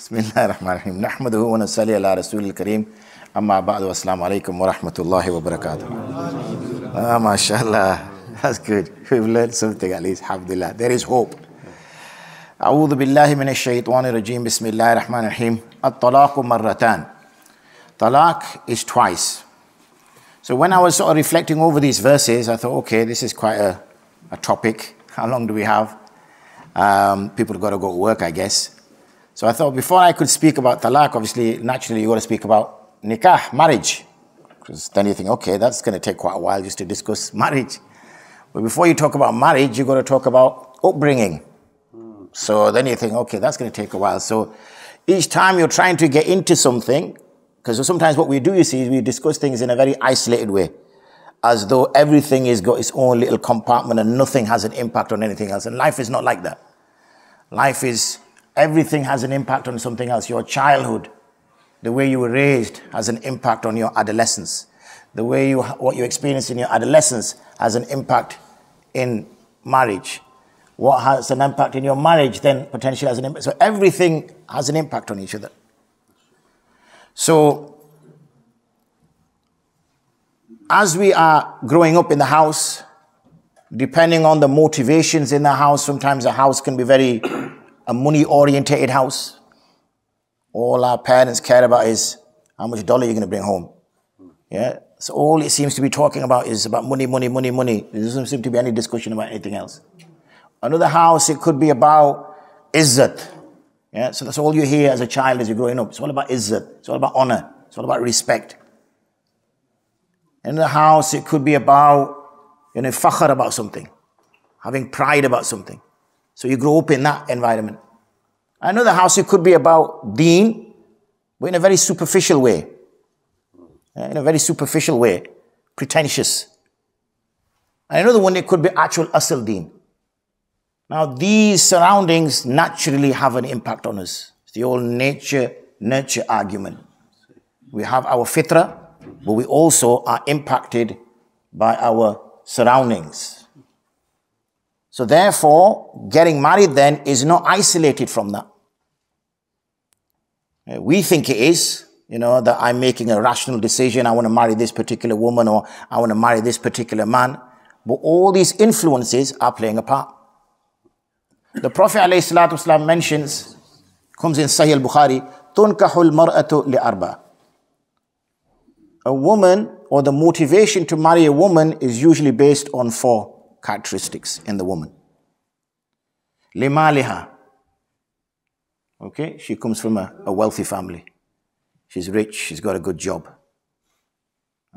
Bismillahir Rahmanir Rahim. Nahmaduhu wa nusalli ala Rasulil Kareem. Amma ba'du. Assalamu alaikum wa rahmatullahi wa barakatuh. Ah, mashallah. That's good. We've learned something at least. Alhamdulillah. There is hope. A'udhu billahi minash shaitanir rajeem. Bismillahir Rahmanir Rahim. At-talaqu marratan. Talaq is twice. So when I was sort of reflecting over these verses, I thought, okay, this is quite a topic. How long do we have? People have got to go to work, I guess. So I thought before I could speak about talaq, obviously, naturally, you got to speak about nikah, marriage. Because then you think, okay, that's going to take quite a while just to discuss marriage. But before you talk about marriage, you got to talk about upbringing. So then you think, okay, that's going to take a while. So each time you're trying to get into something, because sometimes what we do, you see, is we discuss things in a very isolated way, as though everything has got its own little compartment and nothing has an impact on anything else. And life is not like that. Life is, everything has an impact on something else. Your childhood, the way you were raised, has an impact on your adolescence. The way what you experience in your adolescence has an impact in marriage. What has an impact in your marriage then potentially has an impact. So everything has an impact on each other. So as we are growing up in the house, depending on the motivations in the house, sometimes a house can be very a money-orientated house. All our parents care about is how much dollar you're going to bring home. Yeah. So all it seems to be talking about is about money, money, money, money. There doesn't seem to be any discussion about anything else. Another house, it could be about izzat. Yeah. So that's all you hear as a child as you're growing up. It's all about izzat. It's all about honor. It's all about respect. In the house, it could be about, fakhr about something, having pride about something. So you grow up in that environment. Another house, it could be about deen, but in a very superficial way. In a very superficial way, pretentious. And another one, it could be actual asl deen. Now, these surroundings naturally have an impact on us. It's the old nature-nurture argument. We have our fitrah, but we also are impacted by our surroundings. So therefore, getting married then is not isolated from that. We think it is, that I'm making a rational decision. I want to marry this particular woman or I want to marry this particular man. But all these influences are playing a part. The Prophet ﷺ mentions, comes in Sahih al-Bukhari, تُنْكَحُ الْمَرْأَةُ لِأَرْبَعٍ. A woman, or the motivation to marry a woman, is usually based on 4 characteristics in the woman. لِمَالِهَا. Okay, she comes from a wealthy family. She's rich, she's got a good job.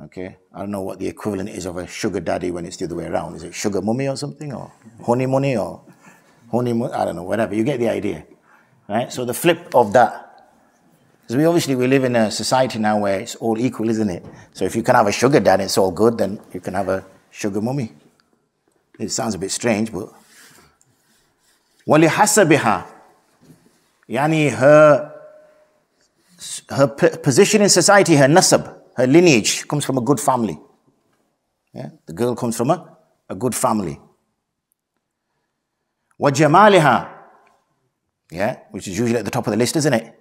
Okay, I don't know what the equivalent is of a sugar daddy when it's the other way around. Is it sugar mummy or something? Or honey money or honey, I don't know, whatever. You get the idea. Right? So the flip of that, because we live in a society now where it's all equal, isn't it? So if you can have a sugar daddy, it's all good, then you can have a sugar mummy. It sounds a bit strange, but وَلِحَسَبِهَا, yani her position in society, her nasab, her lineage comes from a good family. Yeah? The girl comes from a good family. وَجَمَالِهَا, yeah, which is usually at the top of the list, isn't it?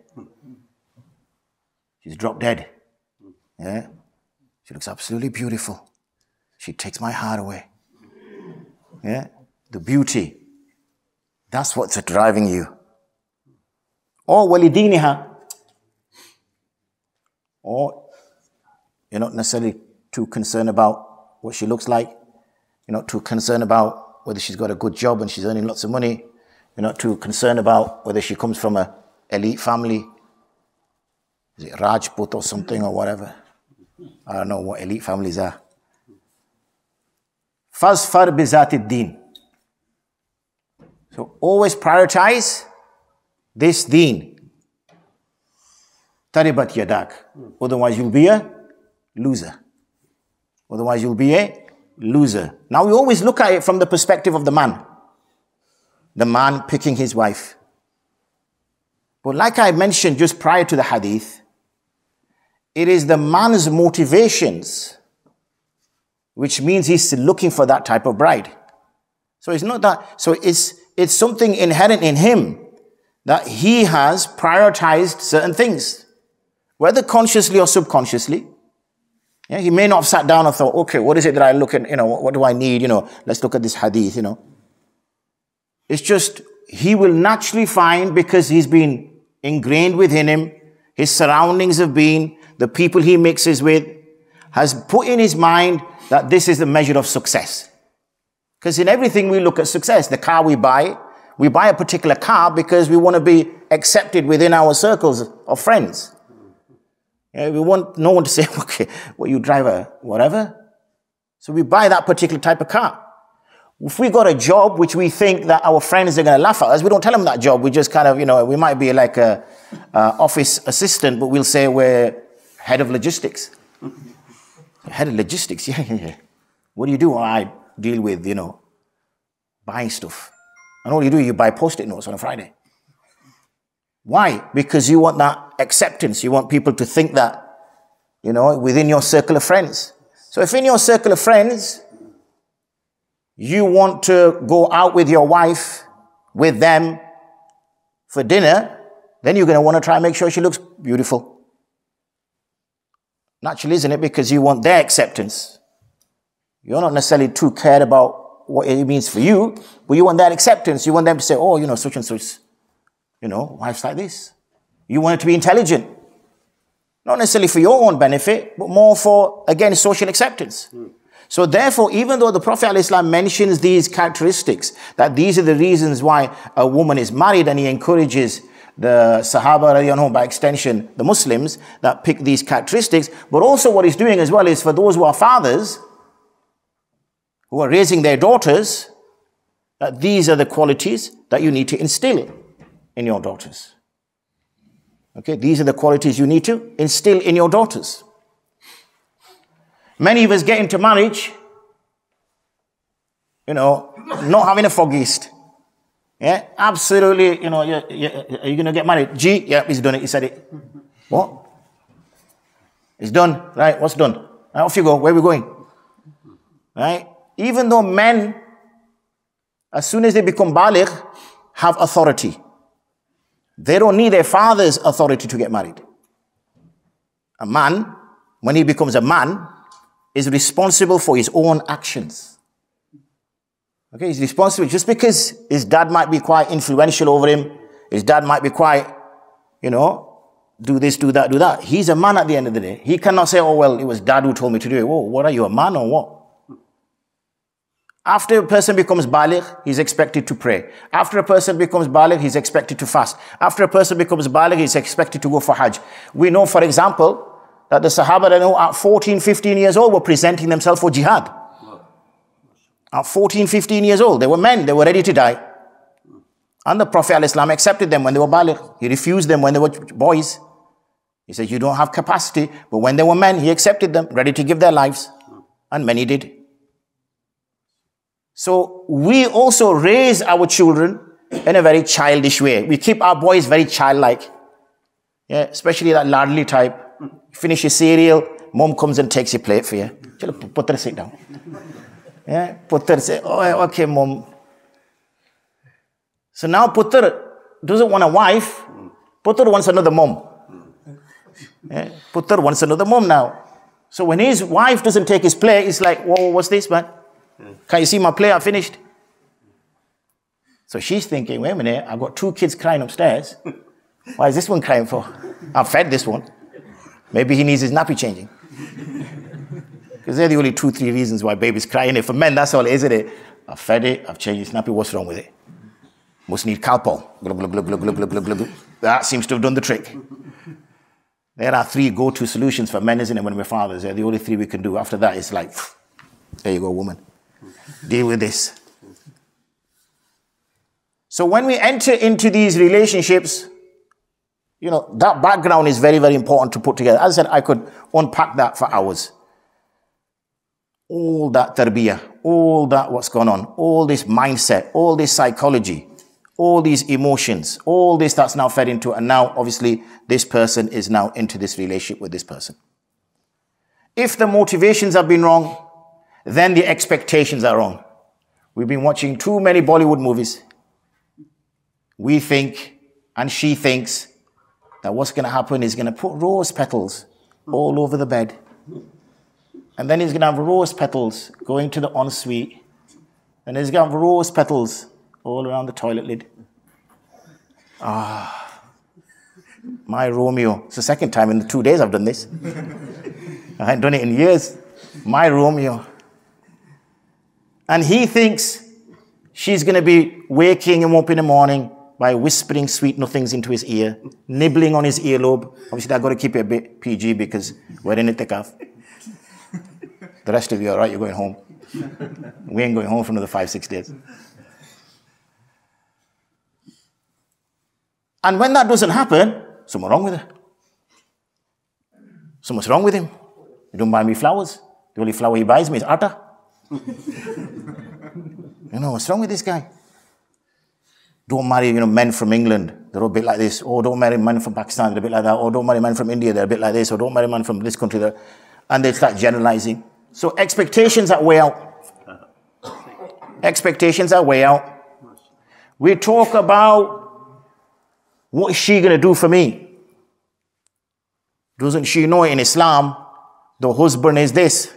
She's drop dead. Yeah? She looks absolutely beautiful. She takes my heart away. Yeah? The beauty. That's what's driving you. Or walidiniha. Or you're not necessarily too concerned about what she looks like. You're not too concerned about whether she's got a good job and she's earning lots of money. You're not too concerned about whether she comes from an elite family. Is it Rajput or something or whatever? I don't know what elite families are. Fasfar bizati deen. So always prioritize this deen. Taribat yadak. Otherwise you'll be a loser. Otherwise you'll be a loser. Now we always look at it from the perspective of the man. The man picking his wife. But like I mentioned just prior to the hadith, it is the man's motivations, which means he's looking for that type of bride. So it's not that, so it's something inherent in him that he has prioritized certain things, whether consciously or subconsciously. Yeah, he may not have sat down and thought, okay, what is it that I look at, what do I need, let's look at this hadith, It's just, he will naturally find, because he's been ingrained within him, his surroundings have been, the people he mixes with, has put in his mind that this is the measure of success. Because in everything we look at success. The car we buy a particular car because we want to be accepted within our circles of friends. Yeah, we want no one to say, okay, well, you drive a whatever. So we buy that particular type of car. If we got a job which we think that our friends are going to laugh at us, we don't tell them that job. We just kind of, we might be like a office assistant, but we'll say we're head of logistics. Head of logistics, yeah. What do you do? I deal with, buying stuff. And all you do, you buy post-it notes on a Friday. Why? Because you want that acceptance. You want people to think that, within your circle of friends. So if in your circle of friends, you want to go out with your wife, with them, for dinner, then you're going to want to try and make sure she looks beautiful. Naturally, isn't it? Because you want their acceptance. You're not necessarily too cared about what it means for you, but you want that acceptance. You want them to say, oh, such and such, wife's like this. You want it to be intelligent. Not necessarily for your own benefit, but more for, again, social acceptance. So therefore, even though the Prophet ﷺ mentions these characteristics, that these are the reasons why a woman is married, and he encourages the Sahaba, radiallahu, by extension, the Muslims, that pick these characteristics, but also what he's doing as well is for those who are fathers, who are raising their daughters, that these are the qualities that you need to instill in your daughters. Okay, these are the qualities you need to instill in your daughters. Many of us get into marriage, not having a foggiest. Yeah, absolutely, are you going to get married? G, yeah, he's done it, he said it. What? It's done, right, what's done? Right, off you go, where are we going? Right? Even though men, as soon as they become baligh, have authority. They don't need their father's authority to get married. A man, when he becomes a man, is responsible for his own actions. Okay, he's responsible just because his dad might be quite influential over him. His dad might be quite, do this, do that, do that. He's a man at the end of the day. He cannot say, oh, well, it was dad who told me to do it. Whoa, what are you, a man or what? After a person becomes baligh, he's expected to pray. After a person becomes baligh, he's expected to fast. After a person becomes baligh, he's expected to go for Hajj. We know, for example, that the Sahaba at 14, 15 years old were presenting themselves for jihad. At 14, 15 years old, they were men, they were ready to die. And the Prophet ﷺ accepted them when they were baligh. He refused them when they were boys. He said, you don't have capacity. But when they were men, he accepted them, ready to give their lives. And many did. So we also raise our children in a very childish way. We keep our boys very childlike. Yeah, especially that ladly type. Finish your cereal, mom comes and takes your plate for you. Putter, sit down. Yeah, Putter say, oh, okay, mom. So now Putter doesn't want a wife. Putter wants another mom. Yeah, Putter wants another mom now. So when his wife doesn't take his plate, he's like, whoa, what's this, man? Can you see my plate? I finished. So she's thinking, wait a minute, I've got 2 kids crying upstairs. Why is this one crying for? I've fed this one. Maybe he needs his nappy changing. Because they're the only 2, 3 reasons why babies cry. And for men, that's all, isn't it? I've fed it, I've changed his nappy, what's wrong with it? Must need Calpol. Glub, glub, glub, glub, glub, glub, glub, glub. That seems to have done the trick. There are 3 go-to solutions for men, isn't it, when we're fathers? They're the only 3 we can do. After that, it's like, there you go, woman. Deal with this. So when we enter into these relationships, that background is very, very important to put together. As I said, I could unpack that for hours. All that tarbiyah, all that what's going on, all this mindset, all this psychology, all these emotions, all this that's now fed into it. And now, obviously, this person is now into this relationship with this person. If the motivations have been wrong, then the expectations are wrong. We've been watching too many Bollywood movies. We think And she thinks that what's going to happen is going to put rose petals all over the bed. And then he's going to have rose petals going to the ensuite. And he's going to have rose petals all around the toilet lid. My Romeo. It's the second time in the 2 days I've done this. I hadn't done it in years. My Romeo. And he thinks she's going to be waking him up in the morning by whispering sweet nothings into his ear, nibbling on his earlobe. Obviously, I've got to keep it a bit PG because we're in itikaf. The rest of you are right, you're going home. We ain't going home for another 5-6 days. And when that doesn't happen, something's wrong with her. Something's wrong with him. He don't buy me flowers. The only flower he buys me is atta. What's wrong with this guy? Don't marry, men from England. They're a bit like this. Or don't marry men from Pakistan. They're a bit like that. Or don't marry men from India. They're a bit like this. Or don't marry men from this country. And they start generalizing. So expectations are way out. Expectations are way out. We talk about what is she going to do for me? Doesn't she know in Islam, the husband is this?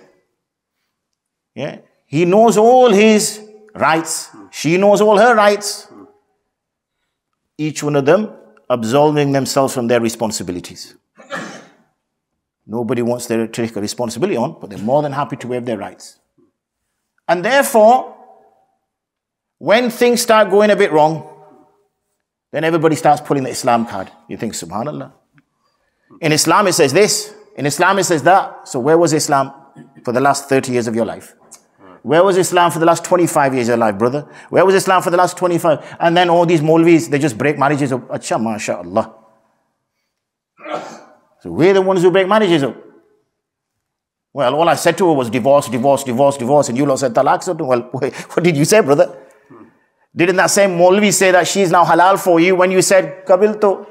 Yeah, he knows all his rights. She knows all her rights. Each one of them absolving themselves from their responsibilities. Nobody wants to take a responsibility on, but they're more than happy to waive their rights. And therefore, when things start going a bit wrong, then everybody starts pulling the Islam card. You think, subhanallah. In Islam it says this. In Islam it says that. So where was Islam for the last 30 years of your life? Where was Islam for the last 25 years of your life, brother? Where was Islam for the last 25? And then all these Maulvis, they just break marriages up. Acha, mashallah. So we're the ones who break marriages up. Well, all I said to her was divorce, divorce, divorce, divorce. And you lot said talaq. So, well, what did you say, brother? Didn't that same Maulvi say that she's now halal for you when you said kabiltu?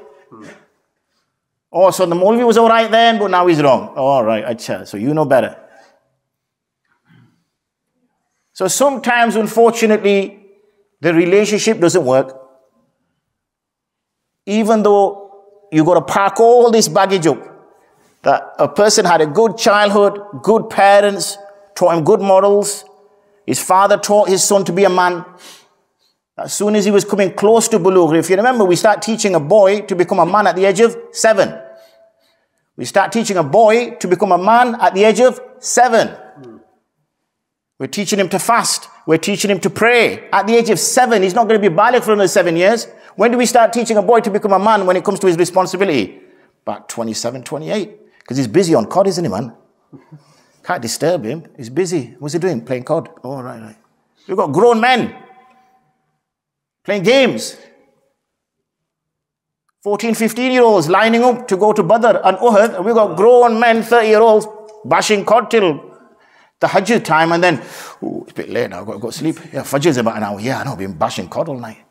Oh, so the Maulvi was all right then, but now he's wrong. All right, acha. So you know better. So sometimes, unfortunately, the relationship doesn't work. Even though you got to park all this baggage up, that a person had a good childhood, good parents, taught him good morals. His father taught his son to be a man. As soon as he was coming close to bulugh, if you remember, we start teaching a boy to become a man at the age of 7. We start teaching a boy to become a man at the age of 7. We're teaching him to fast. We're teaching him to pray. At the age of 7, he's not going to be baligh for another 7 years. When do we start teaching a boy to become a man when it comes to his responsibility? About 27, 28. Because he's busy on COD, isn't he, man? Can't disturb him. He's busy. What's he doing? Playing COD. Oh, right. We've got grown men playing games. 14, 15-year-olds lining up to go to Badr and Uhud. And we've got grown men, 30-year-olds, bashing COD till the Hajj time. And then, it's a bit late now. I've got to go to sleep. Yeah, Fajr is about an hour. Yeah, I know. I've been bashing COD all night.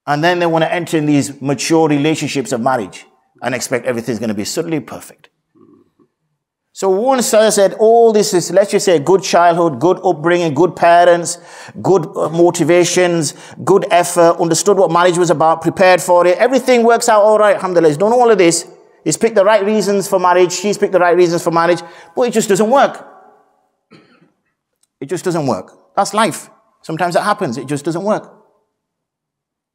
And then they want to enter in these mature relationships of marriage and expect everything's going to be suddenly perfect. So once I said all this is, let's just say, good childhood, good upbringing, good parents, good motivations, good effort, understood what marriage was about, prepared for it. Everything works out all right, alhamdulillah. He's done all of this. He's picked the right reasons for marriage. She's picked the right reasons for marriage. But it just doesn't work. It just doesn't work. That's life. Sometimes that happens. It just doesn't work.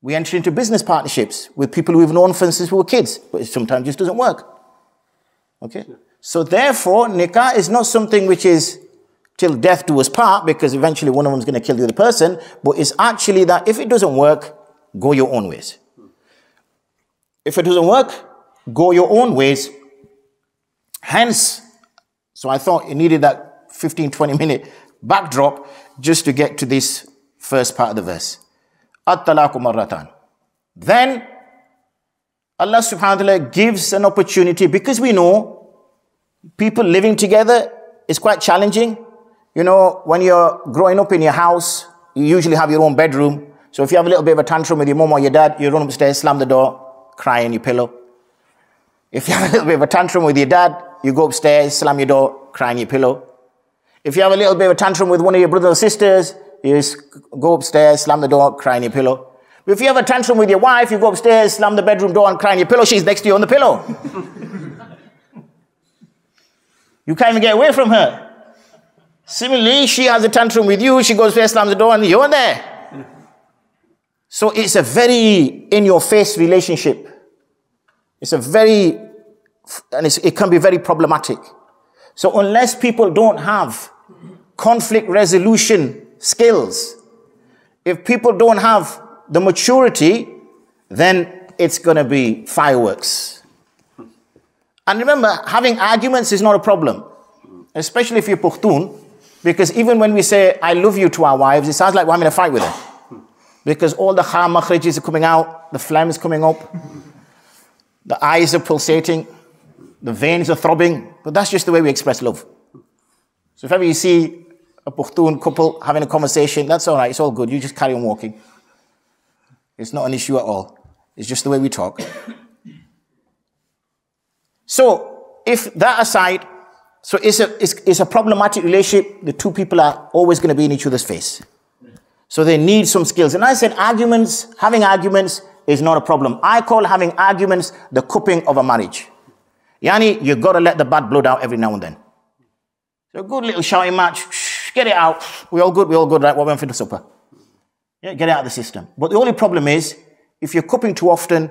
We enter into business partnerships with people who we've known since we were kids, but it sometimes just doesn't work. Okay? So therefore, nikah is not something which is till death do us part, because eventually one of them is going to kill the other person, but it's actually that if it doesn't work, go your own ways. If it doesn't work, go your own ways. Hence, so I thought it needed that 15, 20-minute backdrop just to get to this first part of the verse. At-talaqu marratan. Then Allah subhanahu wa ta'ala gives an opportunity, because we know people living together is quite challenging. You know, when you're growing up in your house, you usually have your own bedroom. So if you have a little bit of a tantrum with your mom or your dad, you run upstairs, slam the door, cry in your pillow. If you have a little bit of a tantrum with your dad, you go upstairs, slam your door, cry in your pillow. If you have a little bit of a tantrum with one of your brothers or sisters, you just go upstairs, slam the door, cry in your pillow. If you have a tantrum with your wife, you go upstairs, slam the bedroom door and cry on your pillow, she's next to you on the pillow. You can't even get away from her. Similarly, she has a tantrum with you, she goes upstairs, slams the door, and you're there. So it's a very in-your-face relationship. It's a very, and it can be very problematic. So unless people don't have conflict resolution skills, if people don't have the maturity, then it's going to be fireworks. And remember, having arguments is not a problem, especially if you're Pushtun, because even when we say, I love you to our wives, it sounds like we're having a fight with them. Because all the kha makhrages are coming out, the phlegm is coming up, the eyes are pulsating, the veins are throbbing, but that's just the way we express love. So if ever you see a Pushtun couple having a conversation, that's all right, it's all good, you just carry on walking. It's not an issue at all. It's just the way we talk. So, if that aside, so it's a problematic relationship. The two people are always going to be in each other's face. So they need some skills. And I said having arguments is not a problem. I call having arguments the cupping of a marriage. Yani, you've got to let the bad blood out every now and then. So a good little shouting match, get it out. We all good, right? What went for the supper? Yeah, get it out of the system. But the only problem is, if you're cupping too often,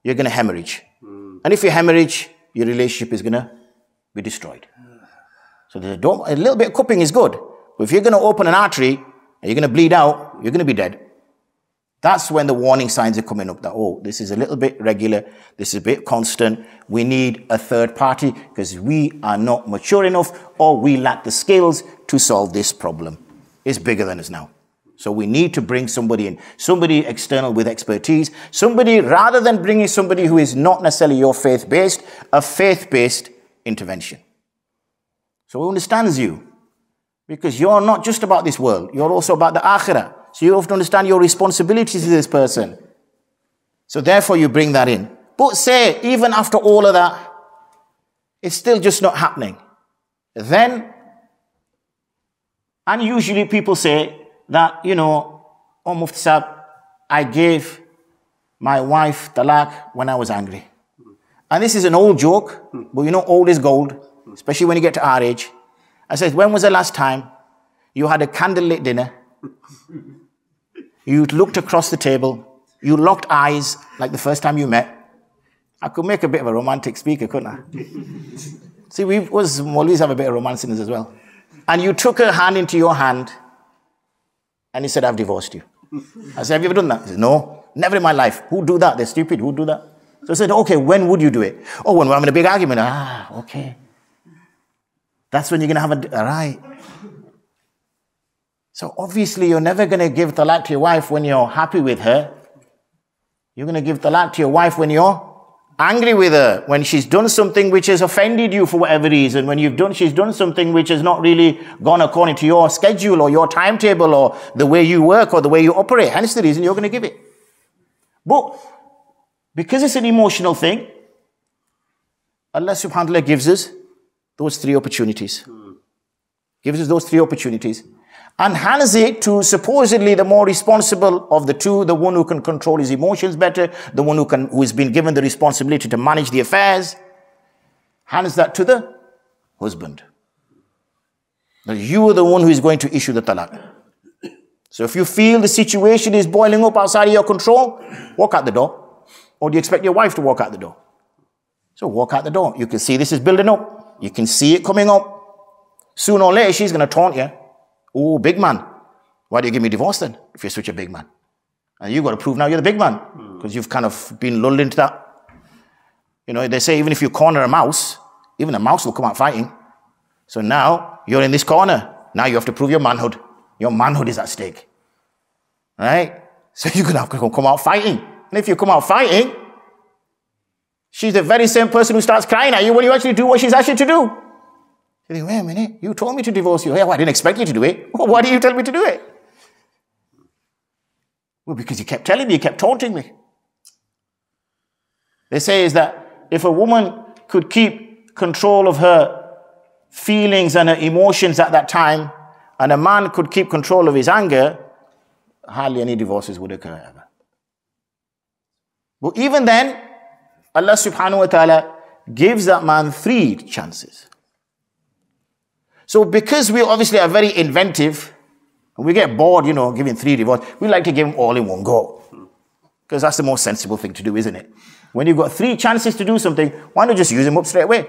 you're going to hemorrhage. And if you hemorrhage, your relationship is going to be destroyed. So a little bit of cupping is good. But if you're going to open an artery, and you're going to bleed out, you're going to be dead. That's when the warning signs are coming up that, oh, this is a little bit regular, this is a bit constant, we need a third party because we are not mature enough or we lack the skills to solve this problem. It's bigger than us now. So we need to bring somebody in, somebody external with expertise, somebody, rather than bringing somebody who is not necessarily your faith-based, a faith-based intervention. So who understands you? Because you're not just about this world, you're also about the akhirah. So you have to understand your responsibilities to this person. So therefore you bring that in. But say, even after all of that, it's still just not happening. Then, and usually people say that, oh Mufti Sahib, I gave my wife talaq when I was angry. And this is an old joke, but old is gold, especially when you get to our age. I said, when was the last time you had a candlelit dinner? You looked across the table, you locked eyes like the first time you met. I could make a bit of a romantic speaker, couldn't I? See, we always have a bit of romance in us as well. And you took her hand into your hand, and he said, I've divorced you. I said, have you ever done that? He said, no, never in my life. Who'd do that? They're stupid. Who'd do that? So I said, okay, when would you do it? Oh, when we're having a big argument. Ah, okay. That's when you're going to have all right. So obviously you're never going to give talaq to your wife when you're happy with her. You're going to give talaq to your wife when you're angry with her, when she's done something which has offended you for whatever reason, when she's done something which has not really gone according to your schedule or your timetable or the way you work or the way you operate. Hence the reason you're going to give it. But because it's an emotional thing, Allah subhanahu wa ta'ala gives us those three opportunities. Gives us those three opportunities. And hands it to supposedly the more responsible of the two, the one who can control his emotions better, the one who has been given the responsibility to manage the affairs, hands that to the husband. That you are the one who is going to issue the talaq. So if you feel the situation is boiling up outside of your control, walk out the door. Or do you expect your wife to walk out the door? So walk out the door. You can see this is building up. You can see it coming up. Sooner or later, she's going to taunt you. Oh, big man. Why do you give me divorce then, if you're such a big man? And you've got to prove now you're the big man, because you've kind of been lulled into that. They say even if you corner a mouse, even a mouse will come out fighting. So now you're in this corner. Now you have to prove your manhood. Your manhood is at stake. Right? So you're going to have to come out fighting. And if you come out fighting, she's the very same person who starts crying at you when you actually do what she's asked you to do. You think, wait a minute, you told me to divorce you. Yeah, well, I didn't expect you to do it. Well, why did you tell me to do it? Well, because you kept telling me, you kept taunting me. They say is that if a woman could keep control of her feelings and her emotions at that time, and a man could keep control of his anger, hardly any divorces would occur ever. But even then, Allah subhanahu wa ta'ala gives that man 3 chances. So because we obviously are very inventive, and we get bored, giving 3 divorce, we like to give them all in one go. Because that's the most sensible thing to do, isn't it? When you've got 3 chances to do something, why not just use them up straight away?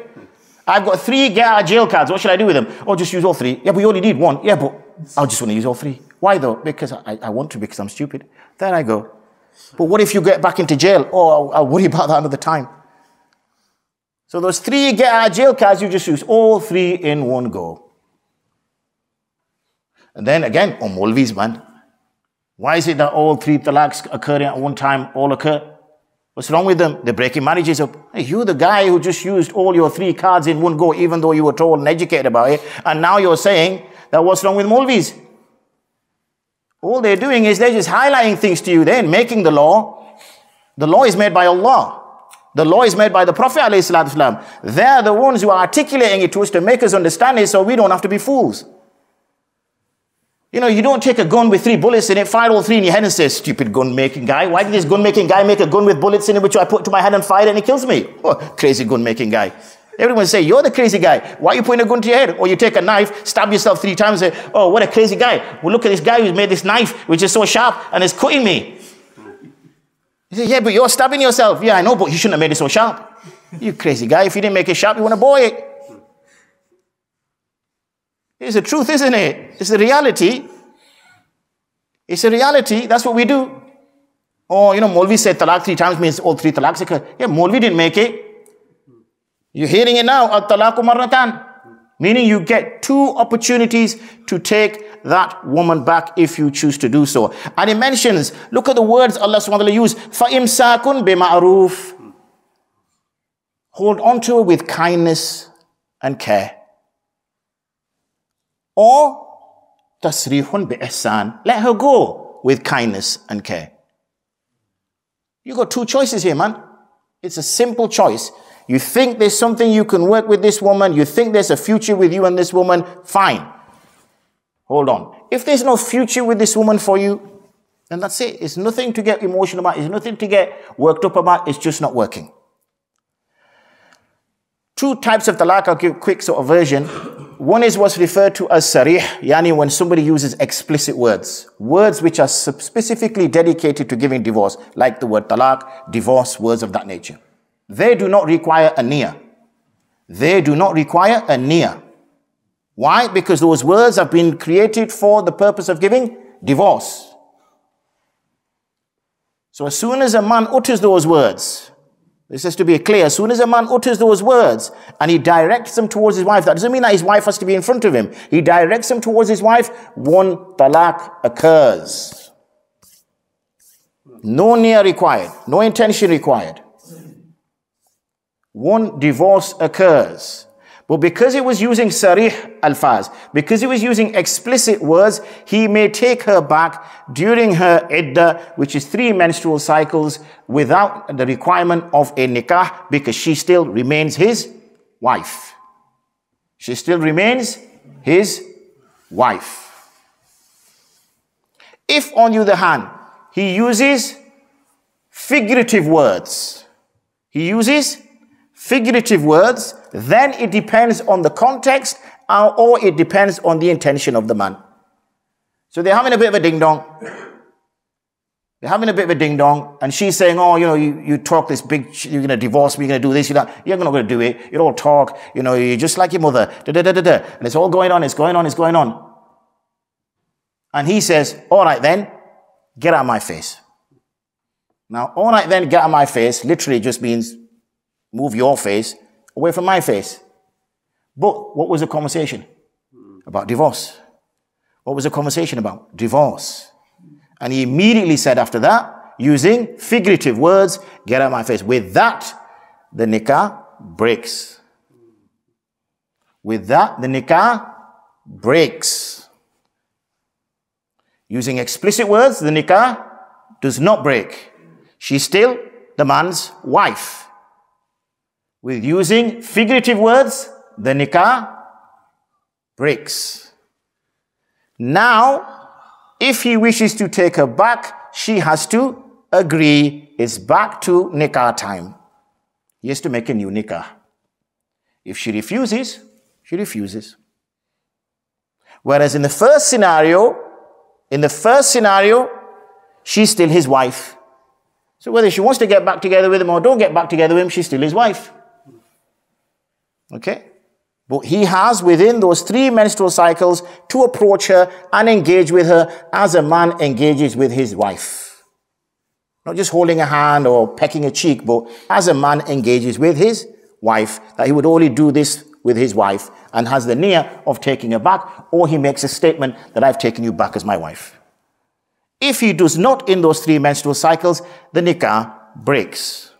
I've got 3 get out of jail cards. What should I do with them? Oh, just use all 3. Yeah, but you only need 1. Yeah, but I just want to use all 3. Why though? Because I want to, because I'm stupid. There I go. But what if you get back into jail? Oh, I'll worry about that another time. So those 3 get out of jail cards, you just use all 3 in one go. And then again, Molvis, man. Why is it that all 3 talaqs occurring at one time all occur? What's wrong with them? They're breaking marriages up. Hey, you're the guy who just used all your 3 cards in one go, even though you were told and educated about it. And now you're saying that what's wrong with Molvis? All they're doing is they're just highlighting things to you. They're making the law. The law is made by Allah. The law is made by the Prophet ﷺ. They're the ones who are articulating it to us to make us understand it so we don't have to be fools. You don't take a gun with 3 bullets in it, fire all 3 in your head and say, stupid gun-making guy. Why did this gun-making guy make a gun with bullets in it which I put to my head and fire it and it kills me? Oh, crazy gun-making guy. Everyone say, you're the crazy guy. Why are you putting a gun to your head? Or you take a knife, stab yourself 3 times and say, oh, what a crazy guy. Well, look at this guy who's made this knife which is so sharp and is cutting me. You say, yeah, but you're stabbing yourself. Yeah, I know, but you shouldn't have made it so sharp. You crazy guy. If you didn't make it sharp, you want to boil it. It's the truth, isn't it? It's the reality. It's a reality. That's what we do. Oh, Molvi said talaq 3 times means all 3 talaqs occur. Yeah, Molvi didn't make it. You're hearing it now. At-talaqu marratan. Meaning you get 2 opportunities to take that woman back if you choose to do so. And it mentions, look at the words Allah subhanahu wa ta'ala used. فَإِمْسَاكٌ بِمَعْرُوفٍ. Hold on to her with kindness and care. Or tasrihun bi-ihsan. Let her go with kindness and care. You got 2 choices here, man. It's a simple choice. You think there's something you can work with this woman. You think there's a future with you and this woman. Fine. Hold on. If there's no future with this woman for you, then that's it. It's nothing to get emotional about. It's nothing to get worked up about. It's just not working. 2 types of talaq. I'll give a quick sort of version. One is what's referred to as sarih, yani when somebody uses explicit words. Words which are specifically dedicated to giving divorce, like the word talaq, divorce, words of that nature. They do not require a niyyah. They do not require a niyyah. Why? Because those words have been created for the purpose of giving divorce. So as soon as a man utters those words, this has to be clear, as soon as a man utters those words and he directs them towards his wife, that doesn't mean that his wife has to be in front of him. He directs them towards his wife, 1 talaq occurs. No niyyah required, no intention required. 1 divorce occurs. But because it was using sarih alfaz, because it was using explicit words, he may take her back during her iddah, which is 3 menstrual cycles, without the requirement of a nikah, because she still remains his wife. She still remains his wife. If, on the other hand, he uses figurative words, then it depends on the context or it depends on the intention of the man. So they're having a bit of a ding-dong. And she's saying, oh, you talk this big, you're going to divorce me, you're going to do this, you're not going to do it. You all talk, you're just like your mother. And it's all going on. And he says, all right then, get out of my face. Now, all right then, get out of my face literally just means move your face away from my face. But what was the conversation? About divorce. What was the conversation about? Divorce. And he immediately said after that, using figurative words, get out of my face. With that, the nikah breaks. Using explicit words, the nikah does not break. She's still the man's wife. With using figurative words, the nikah breaks. Now, if he wishes to take her back, she has to agree it's back to nikah time, he has to make a new nikah. If she refuses, she refuses. Whereas in the first scenario, she's still his wife. So whether she wants to get back together with him or don't get back together with him, she's still his wife. Okay? But he has, within those 3 menstrual cycles, to approach her and engage with her as a man engages with his wife. Not just holding a hand or pecking a cheek, but as a man engages with his wife, that he would only do this with his wife and has the niyyah of taking her back, or he makes a statement that I've taken you back as my wife. If he does not in those 3 menstrual cycles, the nikah breaks.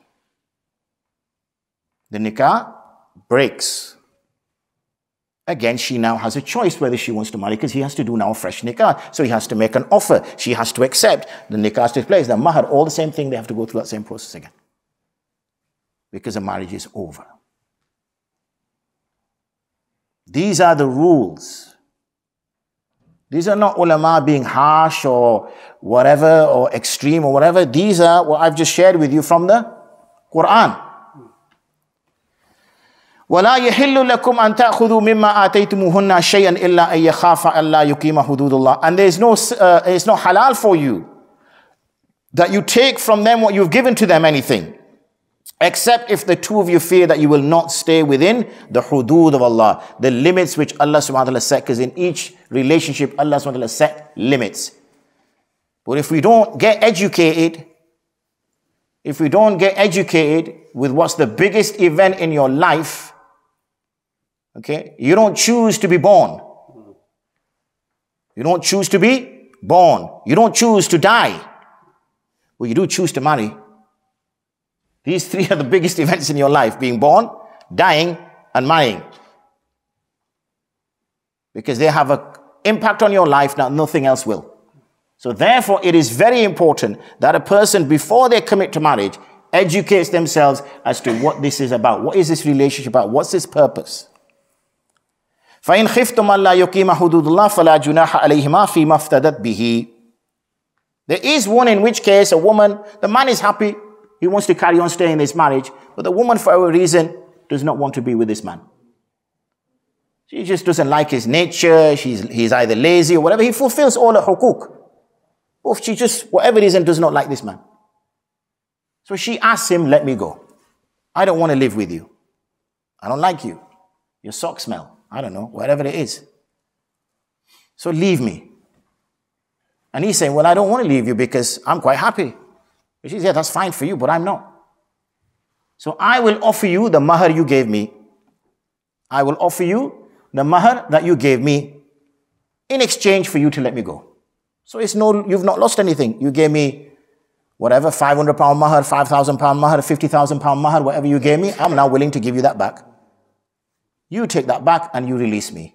The nikah breaks. Again, she now has a choice whether she wants to marry, because he has to do now a fresh nikah. So he has to make an offer. She has to accept. The nikah takes place. The mahar, all the same thing. They have to go through that same process again, because the marriage is over. These are the rules. These are not ulama being harsh or whatever, or extreme or whatever. These are what I've just shared with you from the Quran. وَلَا يَحِلُّ لَكُمْ أَن تَأْخُذُوا مِمَّا آتَيْتُمُوهُنَّ شَيْئًا إِلَّا أَن يَخَافَ أَلَّا يُقِيمَ حُدُودَ اللَّهِ. And it's not halal for you that you take from them what you've given to them anything, except if the two of you fear that you will not stay within the hudud of Allah, the limits which Allah subhanahu wa ta'ala set, because in each relationship Allah subhanahu wa ta'ala set limits. But if we don't get educated, with what's the biggest event in your life, okay, you don't choose to be born. You don't choose to be born. You don't choose to die. Well, you do choose to marry. These 3 are the biggest events in your life: being born, dying, and marrying. Because they have an impact on your life that nothing else will. So therefore, it is very important that a person, before they commit to marriage, educates themselves as to what this is about. What is this relationship about? What's its purpose? فَإِنْ خِفْتُمْ أَلَّا يُقِيمَ حُدُودَ اللَّهِ فَلَا جُنَاحَ عَلَيْهِمَا فِي مَا افْتَدَتْ بِهِ. There is one in which case a woman, the man is happy, he wants to carry on staying in this marriage, but the woman, for a reason, does not want to be with this man. She just doesn't like his nature, he's either lazy or whatever. He fulfills all the hukuk. Or she just, whatever reason, does not like this man. So she asks him, let me go. I don't want to live with you. I don't like you. Your socks smell. I don't know, whatever it is. So leave me. And he's saying, well, I don't want to leave you because I'm quite happy. She says, yeah, that's fine for you, but I'm not. So I will offer you the mahar you gave me. I will offer you the mahar that you gave me in exchange for you to let me go. So it's no, you've not lost anything. You gave me whatever, £500 mahar, £5,000 mahar, £50,000 mahar, whatever you gave me, I'm now willing to give you that back. You take that back and you release me.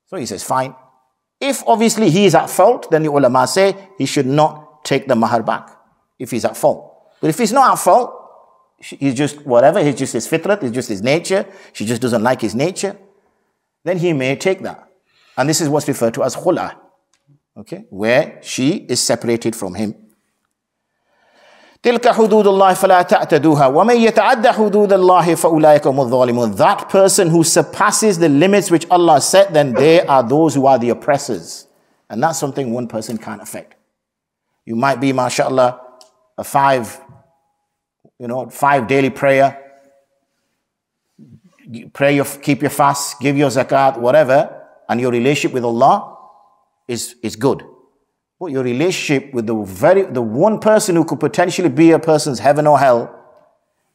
So he says, fine. If obviously he is at fault, then the ulama say he should not take the mahar back if he's at fault. But if he's not at fault, he's just whatever, he's just his fitrat, it's just his nature, she just doesn't like his nature, then he may take that. And this is what's referred to as khula, okay, where she is separated from him. تِلْكَ حُدُودُ اللَّهِ فَلَا تَعْتَدُوهَا وَمَنْ يَتَعَدَّ حُدُودَ اللَّهِ فَأُولَٰئِكَ هُمُ الظَّالِمُونَ. That person who surpasses the limits which Allah set, then they are those who are the oppressors. And that's something one person can't affect. You might be, mashallah, a 5 daily prayer, keep your fast, give your zakat, whatever, and your relationship with Allah is good. But your relationship with the one person who could potentially be a person's heaven or hell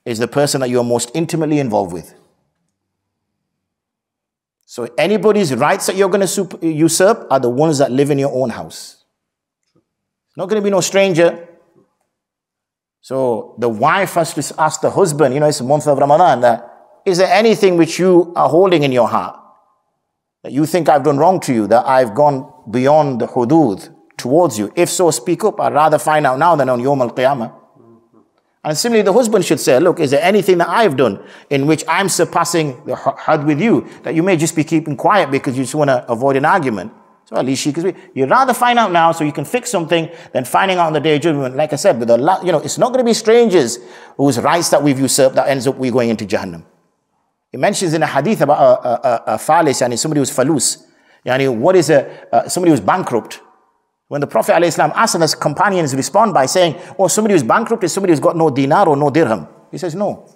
is the person that you are most intimately involved with. So anybody's rights that you're going to usurp are the ones that live in your own house. Not going to be no stranger. So the wife has to ask the husband, it's the month of Ramadan, that is there anything which you are holding in your heart that you think I've done wrong to you, that I've gone beyond the hudud towards you? If so, speak up. I'd rather find out now than on Yawm al-Qiyamah. And similarly, the husband should say, look, is there anything that I've done in which I'm surpassing the had with you, that you may just be keeping quiet because you just want to avoid an argument? So at least she could be. You'd rather find out now so you can fix something than finding out on the day of judgment. Like I said, with it's not going to be strangers whose rights that we've usurped that ends up we going into Jahannam. It mentions in a hadith about a falis, and somebody who's falus. What is somebody who's bankrupt? When the Prophet ﷺ asked, and his companions respond by saying, oh, somebody who's bankrupt is somebody who's got no dinar or no dirham. He says, no.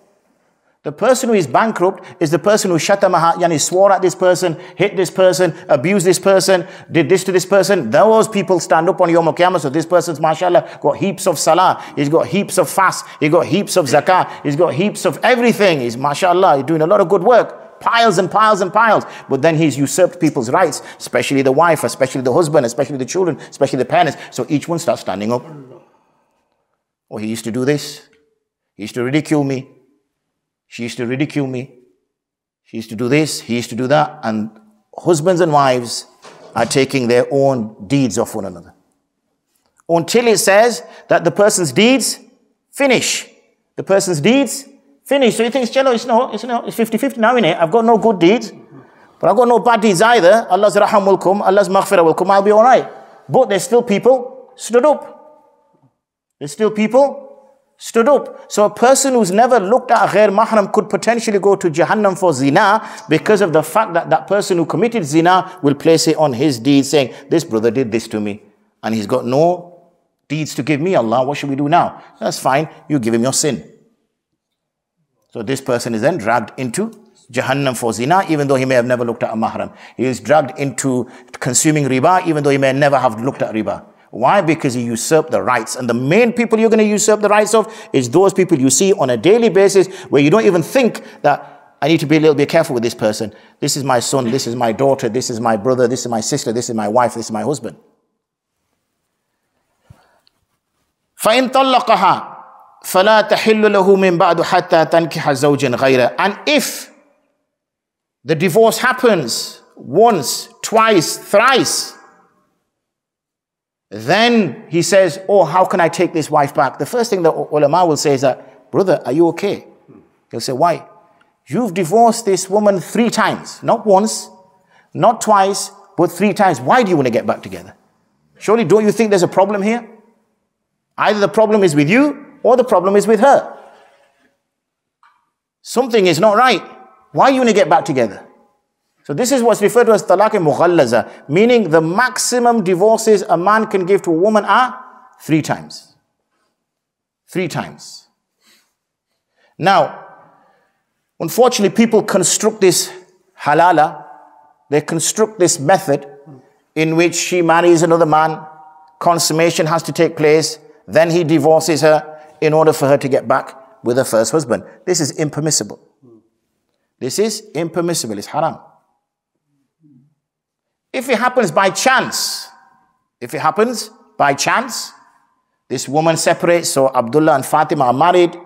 The person who is bankrupt is the person who shatamaha, swore at this person, hit this person, abused this person, did this to this person. Those people stand up on Yawm al-Qiyamah. So this person's, mashallah, got heaps of salah. He's got heaps of fast. He's got heaps of zakah. He's got heaps of everything. He's, mashallah, he's doing a lot of good work. Piles and piles and piles. But then he's usurped people's rights, especially the wife, especially the husband, especially the children, especially the parents. So each one starts standing up. Oh, he used to do this. He used to ridicule me. She used to ridicule me. She used to do this. He used to do that. And husbands and wives are taking their own deeds off one another. Until it says that the person's deeds finish. The person's deeds finish. So he thinks, Jello, it's 50-50 now, innit? I've got no good deeds, but I've got no bad deeds either. Allah's raham will come. Allah's maghfirah will come. I'll be all right. But there's still people stood up. There's still people stood up. So a person who's never looked at a ghair mahram could potentially go to Jahannam for zina because of the fact that that person who committed zina will place it on his deed saying, this brother did this to me and he's got no deeds to give me, Allah. What should we do now? That's fine. You give him your sin. So this person is then dragged into Jahannam for zina, even though he may have never looked at a mahram. He is dragged into consuming riba, even though he may never have looked at riba. Why? Because he usurped the rights. And the main people you're going to usurp the rights of is those people you see on a daily basis where you don't even think that I need to be a little bit careful with this person. This is my son, this is my daughter, this is my brother, this is my sister, this is my wife, this is my husband. فَإِن طَلَّقَهَا فَلَا تَحِلُّ لَهُ مِن بَعْدُ حَتَّى تَنْكِحَ زَوْجًا غَيْرَهُ. And if the divorce happens once, twice, thrice, then he says, oh, how can I take this wife back? The first thing that ulama will say is that, brother, are you okay? He'll say, why? You've divorced this woman 3 times. Not once, not twice, but 3 times. Why do you want to get back together? Surely don't you think there's a problem here? Either the problem is with you or the problem is with her. Something is not right. Why do you want to get back together? So this is what's referred to as talaq-e-mughallaza, meaning the maximum divorces a man can give to a woman are 3 times. 3 times. Now, unfortunately, people construct this halala, they construct this method in which she marries another man, consummation has to take place, then he divorces her in order for her to get back with her first husband. This is impermissible. This is impermissible, it's haram. If it happens by chance, this woman separates, so Abdullah and Fatima are married,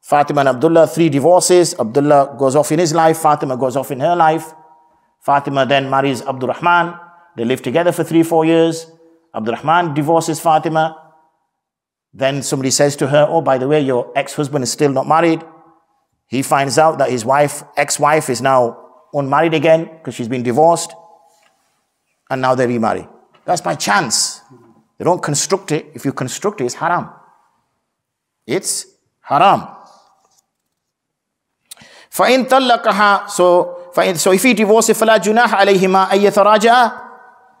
Fatima and Abdullah, 3 divorces, Abdullah goes off in his life, Fatima goes off in her life, Fatima then marries Abdurrahman, they live together for 3-4 years, Abdurrahman divorces Fatima, then somebody says to her, oh, by the way, your ex-husband is still not married. He finds out that his ex-wife is now unmarried again because she's been divorced. And now they remarry. That's by chance. They don't construct it. If you construct it, it's haram. It's haram. فَإِن طَلَّقَهَا So if he divorces, فَلَا جُنَاحَ عَلَيْهِمَا أَن يَتَرَاجَعَا.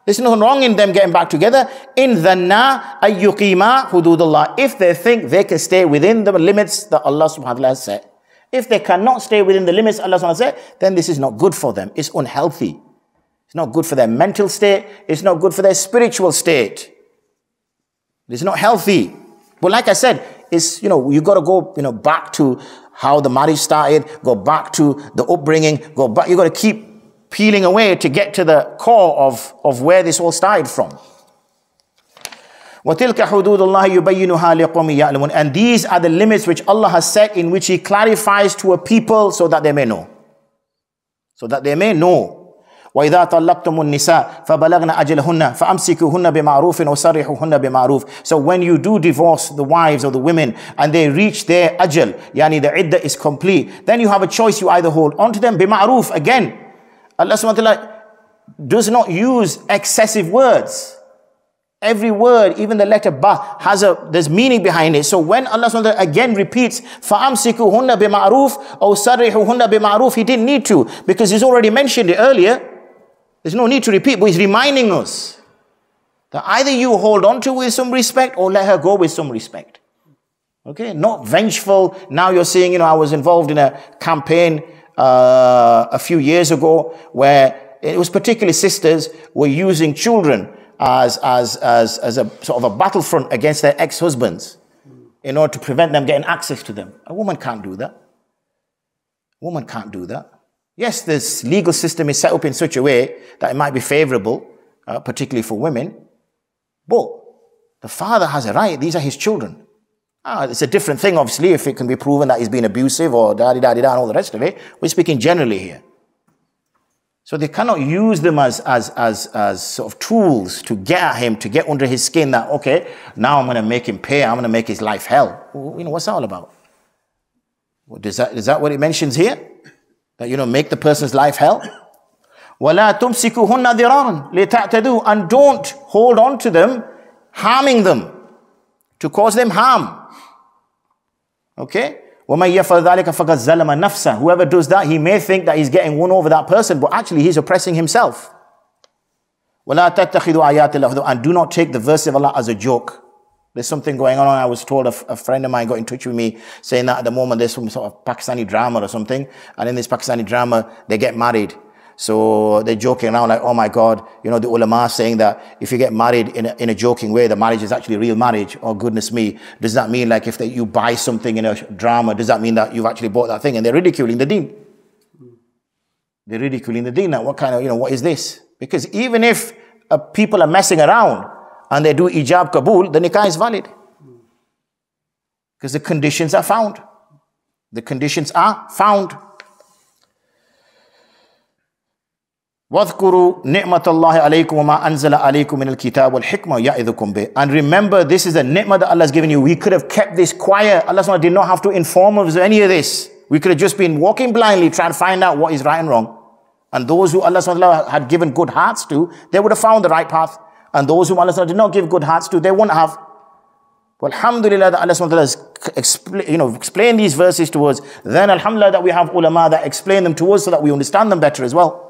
There's nothing wrong in them getting back together. إِن ذَنَّا أَن يُقِيمَا حُدُودَ اللَّهِ. If they think they can stay within the limits that Allah subhanahu wa ta'ala has set. If they cannot stay within the limits Allah subhanahu wa ta'ala has set, then this is not good for them. It's unhealthy. It's not good for their mental state. It's not good for their spiritual state. It's not healthy. But like I said, it's, you got to go, back to how the marriage started, go back to the upbringing, go back. You got to keep peeling away to get to the core of where this all started from. وَتِلْكَ حُدُودُ اللَّهِ يُبَيِّنُهَا لِقَوْمٍ يَعْلَمُونَ. And these are the limits which Allah has set in which He clarifies to a people so that they may know. So that they may know. وَإِذَا طَلَّقْتُمُ النِّسَاءَ فَبَلَغْنَ أَجَلَهُنَّ فَأَمْسِكُوهُنَّ بِمَعْرُوفٍ وَسَرِّحُوهُنَّ بِمَعْرُوفٍ. So when you do divorce the wives or the women and they reach their ajal, yani the iddah is complete, then you have a choice. You either hold on to them bima'roof. Again, Allah subhanahu wa ta'ala does not use excessive words. Every word, even the letter ba, there's meaning behind it. So when Allah SWT again repeats, فَأَمْسِكُهُنَّ بِمَعْرُوفٍ أَوْ سَرِّحُهُنَّ بِمَعْرُوفٍ, he didn't need to, because he's already mentioned it earlier. There's no need to repeat, but he's reminding us that either you hold on to with some respect or let her go with some respect. Okay, not vengeful. Now you're saying, I was involved in a campaign a few years ago where it was particularly sisters were using children as a sort of a battlefront against their ex-husbands in order to prevent them getting access to them. A woman can't do that. A woman can't do that. Yes, this legal system is set up in such a way that it might be favorable, particularly for women, but the father has a right. These are his children. It's a different thing, obviously, if it can be proven that he's been abusive or da-di-da-di-da and all the rest of it. We're speaking generally here. So they cannot use them as sort of tools to get at him, to get under his skin that, okay, now I'm going to make him pay, I'm going to make his life hell. What's that all about? Is that what it mentions here? That, make the person's life hell? وَلَا تُمْسِكُهُنَّ ذِرَارًا لِتَعْتَدُوا, and don't hold on to them, harming them, to cause them harm. Okay? وَمَنْ يَفْعَلْ ذَلِكَ فَقَدْ ظَلَمَ نَفْسَهُ. Whoever does that, he may think that he's getting one over that person, but actually he's oppressing himself. وَلَا تَتَّخِذُوا آيَاتِ اللَّهِ, and do not take the verse of Allah as a joke. There's something going on. I was told a friend of mine got in touch with me saying that at the moment there's some sort of Pakistani drama or something, and in this Pakistani drama they get married. So they're joking around like, oh my God, the ulama saying that if you get married in a joking way, the marriage is actually real marriage. Oh goodness me. Does that mean like if you buy something in a drama, does that mean that you've actually bought that thing? And they're ridiculing the deen. They're ridiculing the deen. Now what kind of, what is this? Because even if people are messing around and they do ijab kabul, the nikah is valid. Because the conditions are found. The conditions are found. وَاذْكُرُوا نِعْمَةَ اللَّهِ عَلَيْكُمْ وَمَا أَنزَلَ عَلَيْكُمْ مِنَ الْكِتَابِ وَالْحِكْمَةِ يَعِظُكُمْ بِهِ. And remember, this is a ni'mah that Allah has given you. We could have kept this quiet. Allah did not have to inform us of any of this. We could have just been walking blindly trying to find out what is right and wrong. And those who Allah had given good hearts to, they would have found the right path. And those whom Allah did not give good hearts to, they wouldn't have. Well, alhamdulillah that Allah has explained these verses to us. Then alhamdulillah that we have ulama that explain them to us so that we understand them better as well.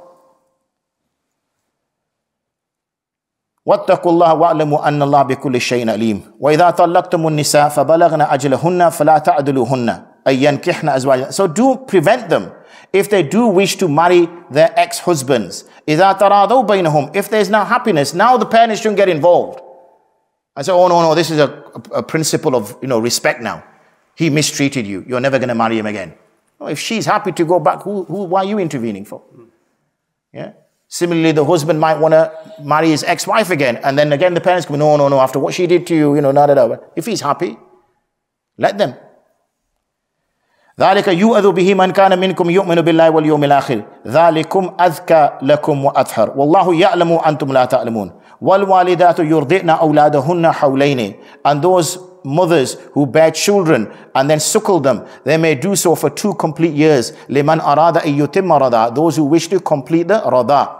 وَاتَّقُوا اللَّهَ وَاعْلَمُوا أَنَّ اللَّهَ بِكُلِّ شَيْءٍ عَلِيمٌ وَإِذَا طَلَّقْتُمُ النِّسَاءَ فَبَلَغْنَ أَجْلَهُنَّ فَلَا تَعْضُلُوهُنَّ أَن يَنكِحْنَ أَزْوَاجَهُنَّ. So do prevent them if they do wish to marry their ex-husbands. إِذَا تَرَاضَوْا بَيْنَهُمْ. If there's now happiness, now the parents shouldn't get involved. I say, oh no, this is a principle of respect now. He mistreated you. You're never going to marry him again. Oh, if she's happy to go back, why are you intervening for? Yeah. Similarly, the husband might want to marry his ex-wife again. And then again, the parents go, no, after what she did to you, If he's happy, let them. ذَلِكَ يُؤَذُ بِهِ مَنْ كَانَ مِنْكُمْ يُؤْمِنُ بِاللَّهِ وَالْيَوْمِ الْآخِرِ ذَلِكُمْ أَذْكَى لَكُمْ وَأَطْهَرُ وَاللَّهُ يَعْلَمُ أَنْتُمْ لَا تَعْلَمُونَ وَالْوَالِدَاتُ يُرْضِعْنَ أَوْلَادَهُنَّ حَوْلَيْنِ. And those mothers who bear children and then suckle them, they may do so for 2 complete years. لِمَنْ أَرَادَ أَن يُتِمَّ رَضَاعَ. Those who wish to complete the rada.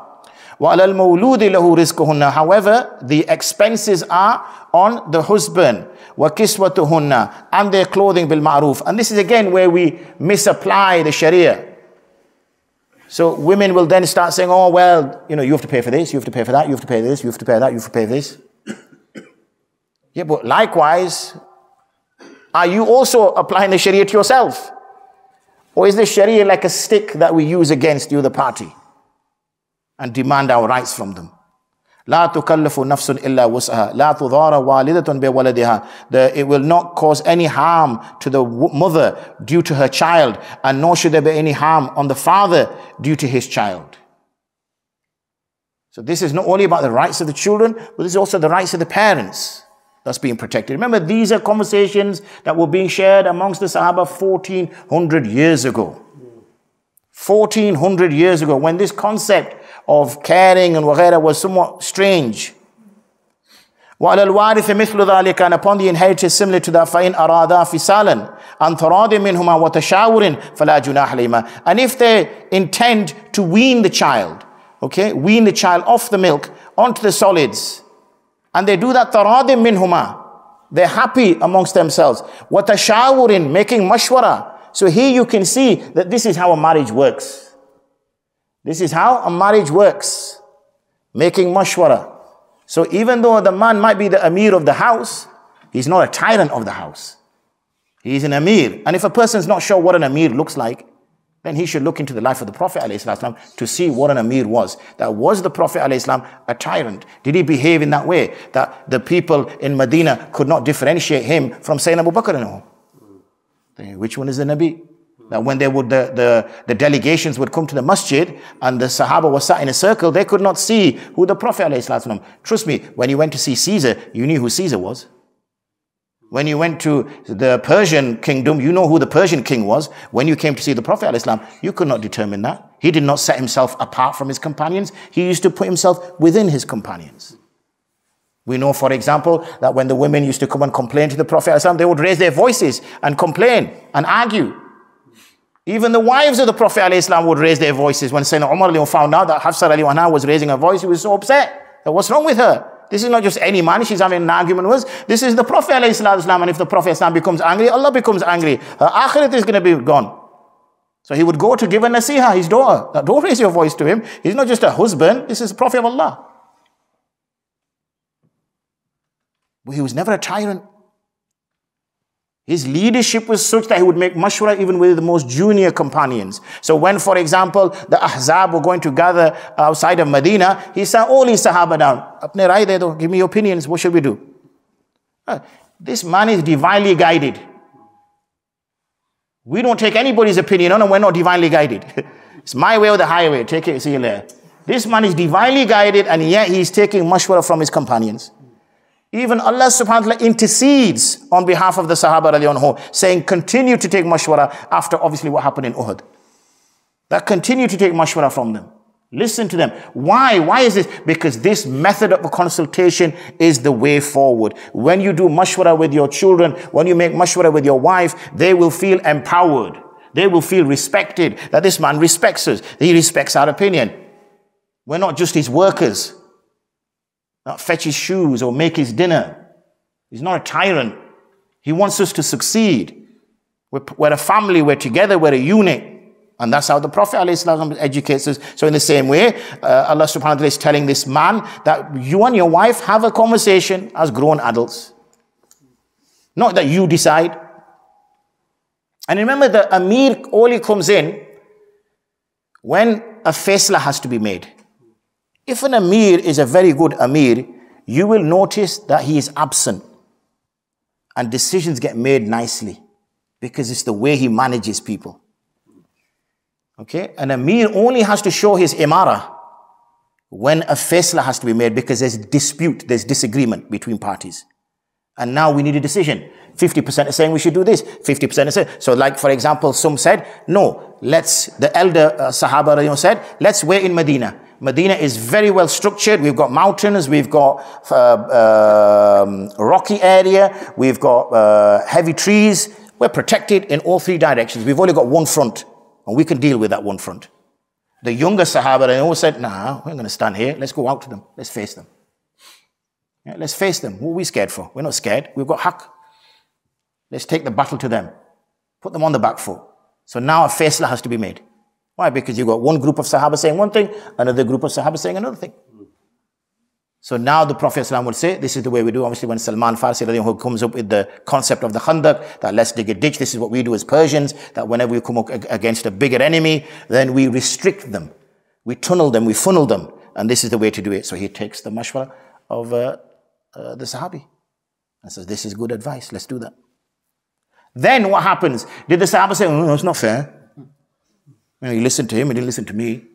وَعَلَى الْمَوْلُودِ لَهُ رِزْقُهُنَّ. However, the expenses are on the husband. وَكِسْوَتُهُنَّ. And their clothing بِالْمَعْرُوفِ. And this is again where we misapply the Sharia. So women will then start saying, oh, well, you have to pay for this, you have to pay for that, you have to pay this, you have to pay that, you have to pay this. Yeah, but likewise, are you also applying the Sharia to yourself? Or is the Sharia like a stick that we use against the other party and demand our rights from them? لا تكلف نفس إلا وسعها لا تضار والدة بولدها. It will not cause any harm to the mother due to her child, and nor should there be any harm on the father due to his child. So this is not only about the rights of the children, but this is also the rights of the parents that's being protected. Remember, these are conversations that were being shared amongst the Sahaba 1400 years ago. 1400 years ago, when this concept of caring and whatever was somewhat strange. وَعَلَى الْوَارِثِ مِثْلُ ذَلِكَ. And upon the inheritors similar to that, فَإِنْ أَرَادَا فِسَالًا أَنْ تَرَادٍ مِّنْهُمَا وَتَشَاوُرٍ فَلَا جُنَاحَ عَلَيْهِمَا. And if they intend to wean the child okay, wean the child off the milk onto the solids. And they do that taradim minhuma. They're happy amongst themselves. Watashawurin, making mashwara. So here you can see that this is how a marriage works. This is how a marriage works. Making mashwara. So even though the man might be the amir of the house, he's not a tyrant of the house. He's an amir. And if a person's not sure what an amir looks like, then he should look into the life of the Prophet ﷺ to see what an amir was. That was the Prophet ﷺ a tyrant? Did he behave in that way that the people in Medina could not differentiate him from Sayyidina Abu Bakr? No. Which one is the Nabi? That when they would, the delegations would come to the masjid and the Sahaba were sat in a circle, they could not see who the Prophet ﷺ. Trust me, when you went to see Caesar, you knew who Caesar was. When you went to the Persian kingdom, you know who the Persian king was. When you came to see the Prophet ﷺ, you could not determine that. He did not set himself apart from his companions. He used to put himself within his companions. We know, for example, that when the women used to come and complain to the Prophet ﷺ, they would raise their voices and complain and argue. Even the wives of the Prophet ﷺ would raise their voices. When Sayyidina Umar found out that Hafsa was raising her voice, he was so upset. What's wrong with her? This is not just any man she's having an argument with. This is the Prophet ﷺ, and if the Prophet ﷺ becomes angry, Allah becomes angry. Her akhirat is going to be gone. So he would go to give a nasiha, his daughter. Now, don't raise your voice to him. He's not just a husband. This is the Prophet of Allah. But he was never a tyrant. His leadership was such that he would make mashwara even with the most junior companions. So when, for example, the Ahzab were going to gather outside of Medina, he sat all his Sahaba down. Apne rai de do, give me your opinions, what should we do? This man is divinely guided. We don't take anybody's opinion on, and we're not divinely guided. It's my way or the highway, take it, see you later. This man is divinely guided, and yet he's taking mashwara from his companions. Even Allah subhanahu wa ta'ala intercedes on behalf of the Sahaba radiallahu anhu, saying continue to take mashwara after obviously what happened in Uhud. That continue to take mashwara from them. Listen to them. Why? Why is this? Because this method of consultation is the way forward. When you do mashwara with your children, when you make mashwara with your wife, they will feel empowered. They will feel respected, that this man respects us. He respects our opinion. We're not just his workers. Not fetch his shoes or make his dinner. He's not a tyrant. He wants us to succeed. We're a family, we're together, we're a unit. And that's how the Prophet ﷺ educates us. So in the same way, Allah subhanahu wa ta'ala is telling this man that you and your wife have a conversation as grown adults. Not that you decide. And remember, the Amir only comes in when a faisla has to be made. If an Amir is a very good Amir, you will notice that he is absent and decisions get made nicely because it's the way he manages people. Okay? An Amir only has to show his imara when a faisla has to be made because there's dispute, there's disagreement between parties. And now we need a decision. 50% are saying we should do this, 50% are saying. So like, for example, some said, no, the elder Sahaba said, let's wait in Medina. Medina is very well structured. We've got mountains, we've got rocky area, we've got heavy trees. We're protected in all three directions. We've only got one front, and we can deal with that one front. The younger Sahaba said, nah, we're going to stand here. Let's go out to them. Let's face them. Yeah, let's face them. What are we scared for? We're not scared. We've got haqq. Let's take the battle to them. Put them on the back foot. So now a faisla has to be made. Why? Because you've got one group of Sahaba saying one thing, another group of Sahaba saying another thing. So now the Prophet ﷺ would say, this is the way we do. Obviously, when Salman Farsi who comes up with the concept of the khandaq, that let's dig a ditch. This is what we do as Persians, that whenever we come up against a bigger enemy, then we restrict them. We tunnel them, we funnel them. And this is the way to do it. So he takes the mashwara of the Sahabi and says, this is good advice, let's do that. Then what happens? Did the Sahaba say, oh, no, it's not fair? You listen to him, he didn't listen to me.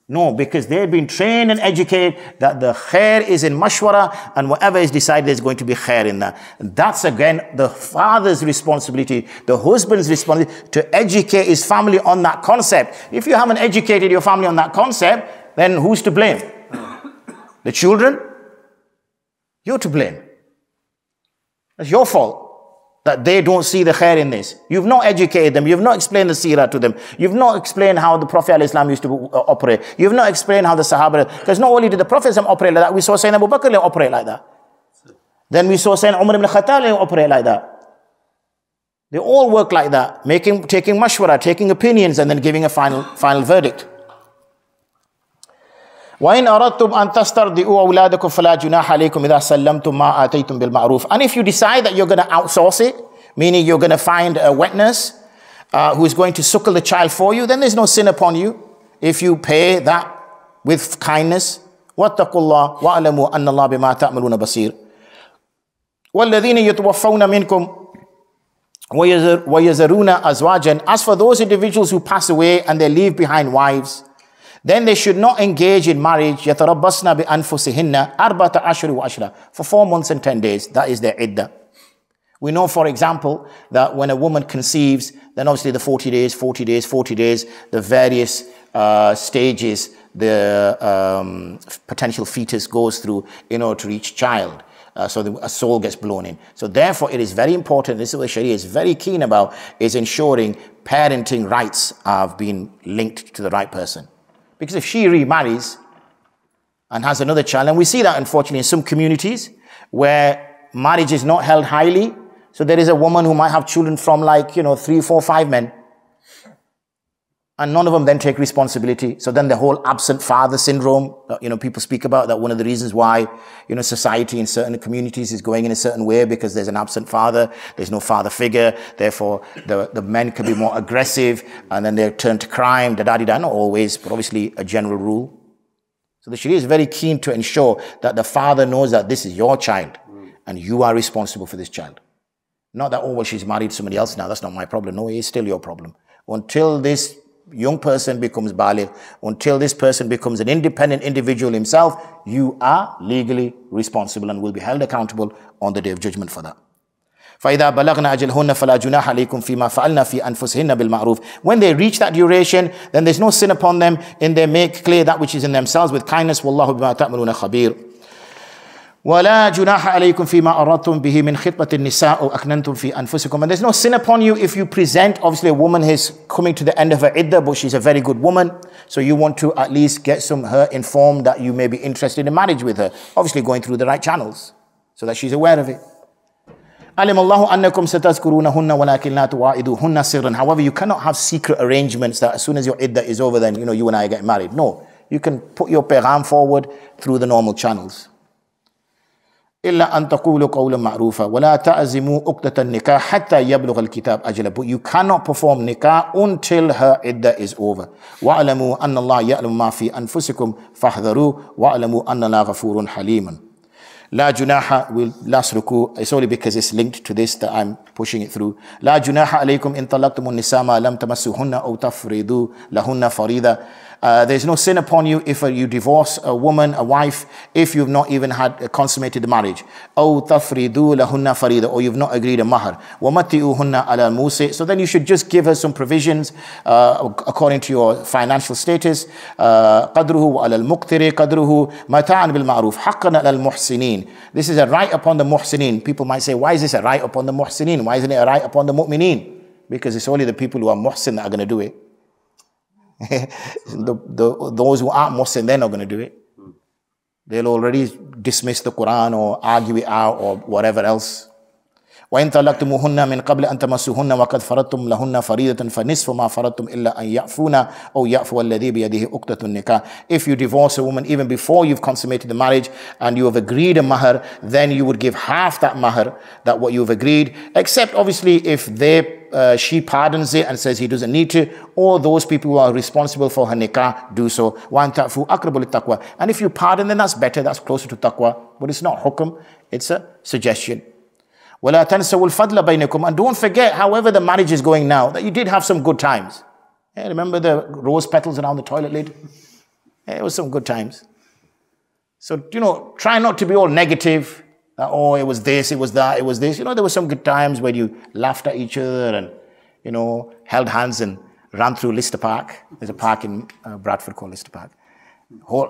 No, because they've been trained and educated that the khair is in mashwara, and whatever is decided is going to be khair in that. And that's again the father's responsibility, the husband's responsibility to educate his family on that concept. If you haven't educated your family on that concept, then who's to blame? The children? You're to blame. That's your fault. that they don't see the khair in this. You've not educated them. You've not explained the seerah to them. You've not explained how the Prophet ﷺ used to operate. You've not explained how the Sahaba, because not only did the Prophet operate like that, we saw Sayyidina Abu Bakr operate like that. Then we saw Sayyidina Umar ibn Khattab operate like that. They all work like that, taking mashwara, taking opinions, and then giving a final verdict. وَإِنْ أَرَدْتُمْ أَن تَسْتَرْضِعُوا أَوْلَادَكُمْ فَلَا جُنَاحَ عَلَيْكُمْ إِذَا سَلَّمْتُمْ مَا آتَيْتُمْ بِالْمَعْرُوفِ. And if you decide that you're going to outsource it, meaning you're going to find a wet nurse who is going to suckle the child for you, then there's no sin upon you if you pay that with kindness. وَاتَّقُوا اللَّهَ وَأَعْلَمُوا أَنَّ اللَّهَ بِمَا تَعْمَلُونَ بَصِيرٌ. وَالَّذِينَ يَتَوَفَّوْنَ مِنْكُمْ وَيَذَرُونَ أَزْوَاجًا. As for those individuals who pass away and they leave behind wives, then they should not engage in marriage يَتَرَبَّصْنَ بِأَنفُسِهِنَّ أَرْبَعَةَ أَشْهُرٍ وَعَشْرًا, for 4 months and 10 days. That is their iddah. We know, for example, that when a woman conceives, then obviously the 40 days, the various stages the potential fetus goes through in order to reach child. So a soul gets blown in. So therefore, it is very important, this is what Sharia is very keen about, is ensuring parenting rights have been linked to the right person. Because if she remarries and has another child, and we see that unfortunately in some communities where marriage is not held highly, so there is a woman who might have children from 3, 4, 5 men, and none of them then take responsibility. So then the whole absent father syndrome, people speak about that. One of the reasons why, society in certain communities is going in a certain way, because there's an absent father, there's no father figure, therefore the men can be more aggressive, and then they turn to crime, da-da-da-da, not always, but obviously a general rule. So the Sharia is very keen to ensure that the father knows that this is your child, and you are responsible for this child. Not that, oh, well, she's married to somebody else now, that's not my problem. No, it is still your problem. Until this young person becomes baligh, until this person becomes an independent individual himself, you are legally responsible and will be held accountable on the Day of Judgment for that. فَإِذَا بَلَغْنَا أَجَلْهُنَّ فَلَا جُنَاحَ عَلَيْكُمْ فِي مَا فَعَلْنَا فِي أَنفُسِهِنَّ بِالْمَعْرُوفِ. When they reach that duration, then there's no sin upon them in they make clear that which is in themselves with kindness. وَاللَّهُ بِمَا تَعْمَلُونَ خَبِيرٌ. وَلَا جُنَاحَ عَلَيْكُمْ فِي مَا أَرَدْتُمْ بِهِ مِنْ خِطْبَةِ النِّسَاءِ أَوْ أَكْنَنْتُمْ فِي أَنفُسِكُمْ. And there's no sin upon you if you present, obviously a woman is coming to the end of her iddah, but she's a very good woman, so you want to at least get her informed that you may be interested in marriage with her, obviously going through the right channels, so that she's aware of it. عَلِمَ اللَّهُ أَنَّكُمْ سَتَذْكُرُونَهُنَّ وَلَكِنْ لَا تُوَاعِدُوهُنَّ سِرًّا. However, you cannot have secret arrangements that as soon as your iddah is over, then you and I get married. No, you can put your pagham forward through the normal channels. إلا أن تقولوا قولا معروفا ولا تعزموا عقدة النكاح حتى يبلغ الكتاب أجله. But you cannot perform nikah until her iddah is over. وَاعْلَمُوا أَنَّ اللَّهَ يَعْلَمُ مَا فِي أَنفُسِكُمْ فَاحْذَرُوا وَاعْلَمُوا أَنَّ اللَّهَ غَفُورٌ حَلِيمٌ. لا جناح, last ruku, it's only because it's linked to this that I'm pushing it through. لا جناح عليكم إن طلقتم النساء ما لم تمسوهن أو تفرضوا لهن فريضة. There's no sin upon you if you divorce a woman, a wife, if you've not even had consummated the marriage. أو تفرضوا لهن فريضة, or you've not agreed a mahar. ومتئوهن على الموسع. So then you should just give her some provisions according to your financial status. قدره وعلى المقتر قدره متاعا بالمعروف حقا على المحسنين. This is a right upon the muhsinin. People might say, why is this a right upon the muhsinin? Why isn't it a right upon the mu'mineen? Because it's only the people who are muhsin that are going to do it. Those who aren't muhsin, they're not going to do it. They'll already dismiss the Quran or argue it out or whatever else. وَإِن طَلَّقْتُمُوهُنَّ مِنْ قَبْلِ أَن تَمَسُّوهُنَّ وَقَدْ فَرَضْتُمْ لَهُنَّ فَرِيضَةً فَنِصْفُ مَا فَرَضْتُمْ إِلَّا أَن يَعْفُونَ أَوْ يَعْفُوَ الَّذِي بِيَدِهِ عُقْدَةُ النِّكَاحِ. If you divorce a woman even before you've consummated the marriage and you have agreed a mahar, then you would give half that mahar, that what you've agreed, except obviously if she pardons it and says he doesn't need to, or those people who are responsible for her nikah do so. وَأَن تَعْفُوا أَقْرَبُ لِلتَّقْوَى. And if you pardon, then that's better, that's closer to taqwa, but it's not hukm, it's a suggestion. وَلَا تَنْسَوُا الْفَضْلَ بَيْنَكُمْ. And don't forget, however the marriage is going now, that you did have some good times. Yeah, remember the rose petals around the toilet lid? Yeah, it was some good times. So, try not to be all negative. Oh, it was this, it was that, it was this. There were some good times where you laughed at each other and, held hands and ran through Lister Park. There's a park in Bradford called Lister Park.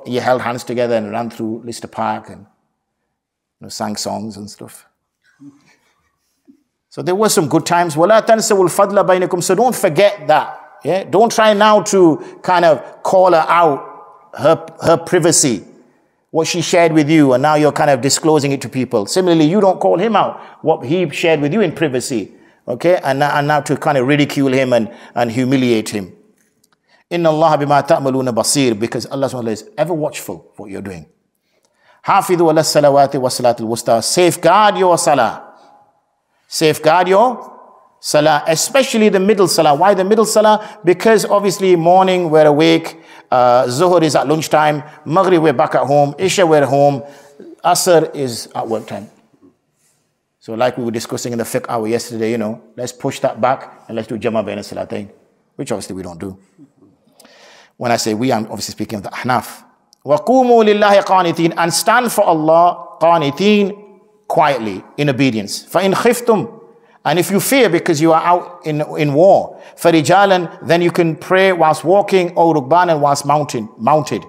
You held hands together and ran through Lister Park and sang songs and stuff. So there were some good times. وَلَا تَنْسَوُا الْفَضْلَ بَيْنَكُمْ. So don't forget that. Yeah? Don't try now to kind of call her out, her privacy, what she shared with you, and now you're kind of disclosing it to people. Similarly, you don't call him out, what he shared with you in privacy. Okay? And now to kind of ridicule him and humiliate him. Inna Allah bima ta'maluna basir, because Allah subhanahu wa ta'ala is ever watchful for what you're doing. Hafidhu ala salawati wa salatul wusta. Safeguard your salah. Safeguard your salah, especially the middle salah. Why the middle salah? Because obviously morning we're awake, Zuhr is at lunchtime, Maghrib we're back at home, Isha we're home, Asr is at work time. So like we were discussing in the fiqh hour yesterday, let's push that back and let's do Jama Bain Salatayn, which obviously we don't do. When I say we, I'm obviously speaking of the Ahnaf. وَقُومُوا لِلَّهِ قَانِتِينَ. And stand for Allah, qaniteen, quietly, in obedience. فَإِنْ خِفْتُمْ. And if you fear because you are out in war, فَرِجَالًا, then you can pray whilst walking, or rukbanan, whilst mounted.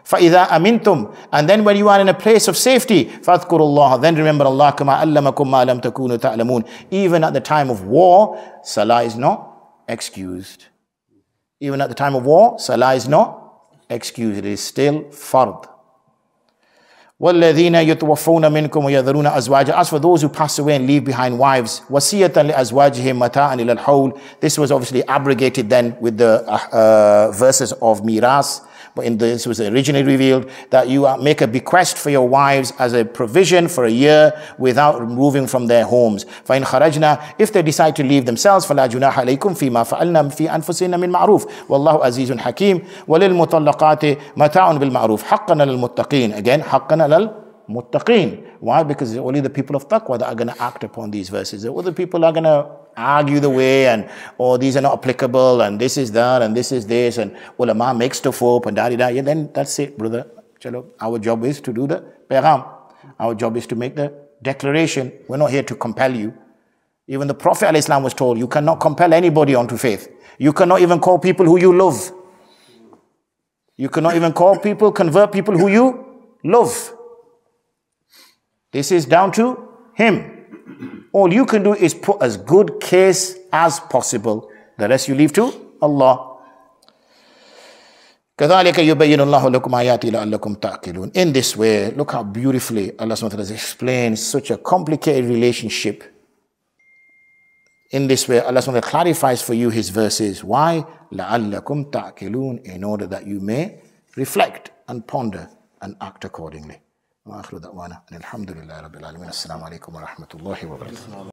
فَإِذَا أَمِنْتُمْ. And then when you are in a place of safety, فَاذْكُرُوا اللَّهَ. Then remember Allah, كَمَا أَلَّمَكُمْ مَا لَمْ تَكُونُوا تَعْلَمُونَ. Even at the time of war, salah is not excused. Even at the time of war, salah is not excused. It is still fard. وَالَّذِينَ يَتَوَفَّوْنَ مِنْكُمْ وَيَذَرُونَ أَزْوَاجًا. As for those who pass away and leave behind wives, وَصِيَّةً لِأَزْوَاجِهِمْ مَتَاعًا إِلَى الْحَوْلِ. This was obviously abrogated then with the verses of miras. But this was originally revealed that you make a bequest for your wives as a provision for a year without moving from their homes. فَإِنْ خَرَجْنَا. If they decide to leave themselves, فَلَا جُنَاحَ عَلَيْكُمْ فِي مَا فَعَلْنَا فِي أَنفُسِهِنَّ مِنْ مَعْرُوفٍ وَاللَّهُ عَزِيزٌ حَكِيمٌ وَلِلْمُطَلَّقَاتِ مَتَاعٌ بِالْمَعْرُوفِ حَقًّا عَلَى الْمُتَّقِينَ. Again, حَقًّا عَلَى الْمُتَّقِينَ. Why? Because it's only the people of taqwa that are going to act upon these verses. The other people are going to argue the way these are not applicable and this is that and this is this and ulama makes stuff up and da-da-da. Yeah, then that's it, brother. Chalo, our job is to do the pagham. Our job is to make the declaration. We're not here to compel you. Even the Prophet ﷺ was told, you cannot compel anybody onto faith. You cannot even call people who you love. You cannot even convert people who you love. This is down to him. All you can do is put as good case as possible. The rest you leave to Allah. كَذَلِكَ يُبَيِّنُ اللَّهُ لَكُمْ آيَاتِهِ لَعَلَّكُمْ تَعْقِلُونَ. In this way, look how beautifully Allah subhanahu wa ta'ala has explained such a complicated relationship. In this way, Allah subhanahu wa ta'ala clarifies for you His verses. Why? لَعَلَّكُمْ تَعْقِلُونَ. In order that you may reflect and ponder and act accordingly. وآخر دعوانا الحمد لله رب العالمين. السلام عليكم ورحمة الله وبركاته.